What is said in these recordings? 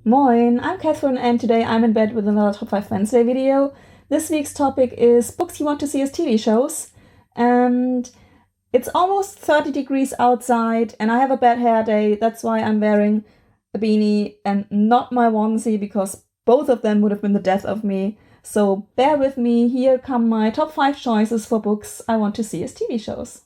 Moin, I'm Catherine and today I'm in bed with another Top 5 Wednesday video. This week's topic is books you want to see as TV shows. And it's almost 30 degrees outside and I have a bad hair day. That's why I'm wearing a beanie and not my onesie because both of them would have been the death of me. So bear with me, here come my top 5 choices for books I want to see as TV shows.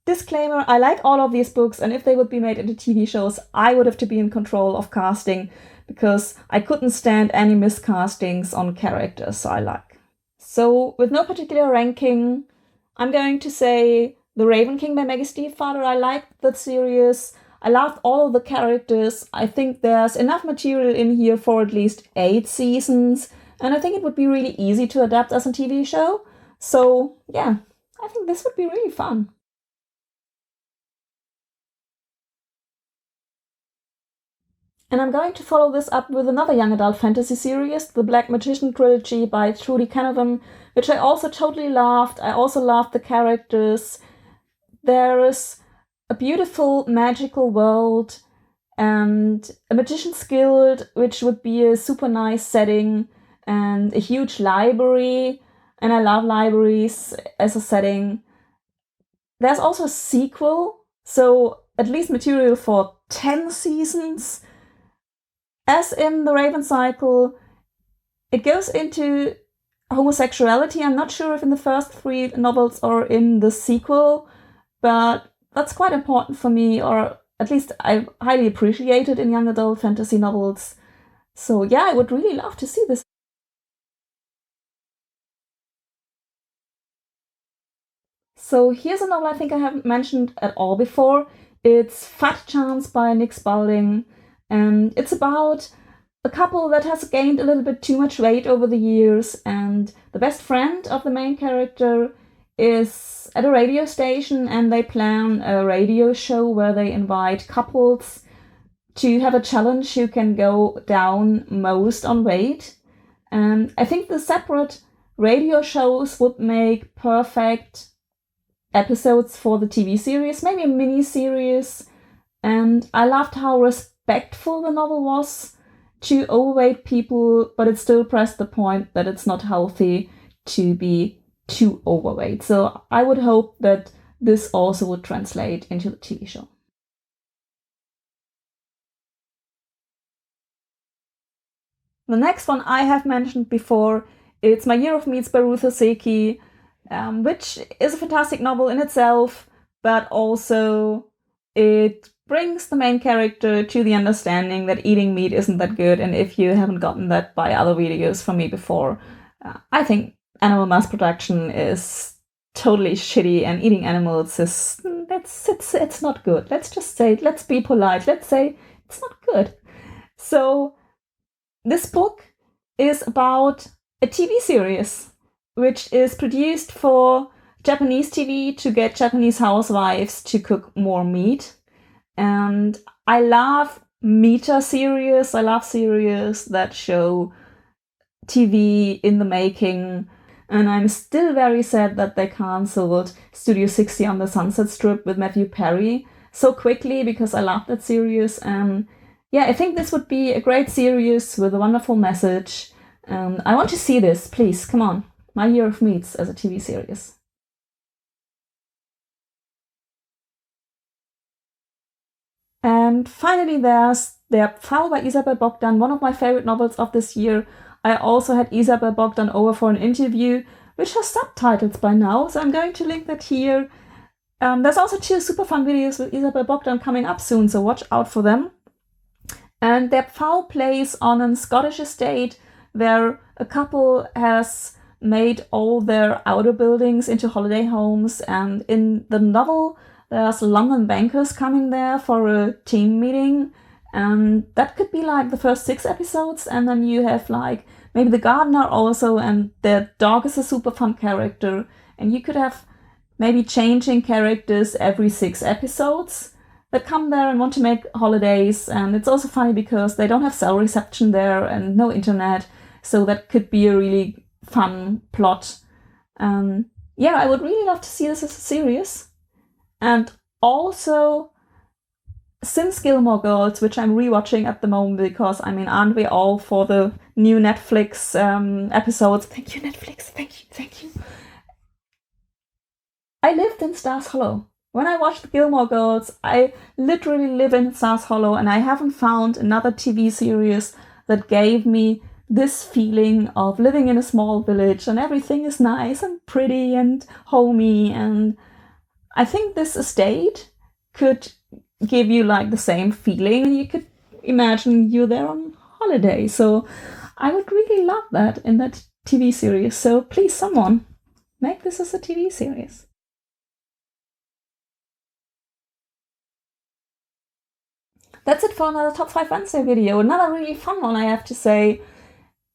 Disclaimer, I like all of these books and if they would be made into TV shows, I would have to be in control of casting because I couldn't stand any miscastings on characters I like. So with no particular ranking, I'm going to say The Raven King by Maggie Stiefvater. I liked that series. I loved all of the characters. I think there's enough material in here for at least 8 seasons. And I think it would be really easy to adapt as a TV show. So yeah, I think this would be really fun. And I'm going to follow this up with another young adult fantasy series, The Black Magician Trilogy by Trudi, Canavan, which I also totally loved. I also loved the characters. There is a beautiful magical world and a magician's guild, which would be a super nice setting, and a huge library. And I love libraries as a setting. There's also a sequel, so at least material for 10 seasons. As in The Raven Cycle, it goes into homosexuality. I'm not sure if in the first 3 novels or in the sequel, but that's quite important for me, or at least I highly appreciate it in young adult fantasy novels. So yeah, I would really love to see this. So here's a novel I think I haven't mentioned at all before. It's Fat Chance by Nick Spalding. And it's about a couple that has gained a little bit too much weight over the years, and the best friend of the main character is at a radio station and they plan a radio show where they invite couples to have a challenge who can go down most on weight. And I think the separate radio shows would make perfect episodes for the TV series, maybe a mini-series. And I loved how respectful the novel was to overweight people, but it still pressed the point that it's not healthy to be too overweight. So I would hope that this also would translate into the TV show. The next one I have mentioned before, it's My Year of Meats by Ruth Ozeki, which is a fantastic novel in itself, but also it brings the main character to the understanding that eating meat isn't that good. And if you haven't gotten that by other videos from me before, I think animal mass production is totally shitty, and eating animals is it's not good. Let's just say, let's be polite. Let's say it's not good. So this book is about a TV series which is produced for Japanese TV to get Japanese housewives to cook more meat. And I love meta series. I love series that show TV in the making. And I'm still very sad that they cancelled Studio 60 on the Sunset Strip with Matthew Perry so quickly, because I love that series. And yeah, I think this would be a great series with a wonderful message. And I want to see this, please, come on. My Year of Meats as a TV series. And finally, there's Pfau by Isabel Bogdan, one of my favorite novels of this year. I also had Isabel Bogdan over for an interview, which has subtitles by now, so I'm going to link that here. There's also 2 super fun videos with Isabel Bogdan coming up soon, so watch out for them. And their Pfau plays on a Scottish estate where a couple has made all their outer buildings into holiday homes, and in the novel there's London bankers coming there for a team meeting, and that could be like the first 6 episodes, and then you have like maybe the gardener also, and their dog is a super fun character, and you could have maybe changing characters every 6 episodes that come there and want to make holidays. And it's also funny because they don't have cell reception there and no internet, so that could be a really fun plot. Yeah, I would really love to see this as a series. And also since Gilmore Girls, which I'm rewatching at the moment because, I mean, aren't we all for the new Netflix episodes? Thank you, Netflix. Thank you. I lived in Stars Hollow. When I watched Gilmore Girls, I literally live in Stars Hollow, and I haven't found another TV series that gave me this feeling of living in a small village and everything is nice and pretty and homey. And I think this estate could give you like the same feeling. You could imagine you're there on holiday. So I would really love that in that TV series. So please, someone, make this as a TV series. That's it for another Top 5 Wednesday video. Another really fun one, I have to say.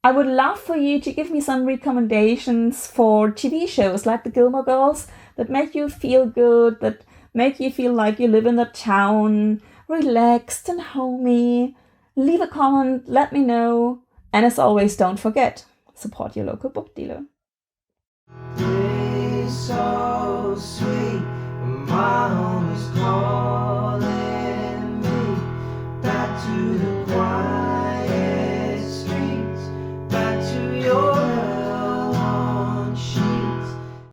I would love for you to give me some recommendations for TV shows like the Gilmore Girls that make you feel good, that make you feel like you live in the town, relaxed and homey. Leave a comment, let me know. And as always, don't forget, support your local book dealer. So sweet, my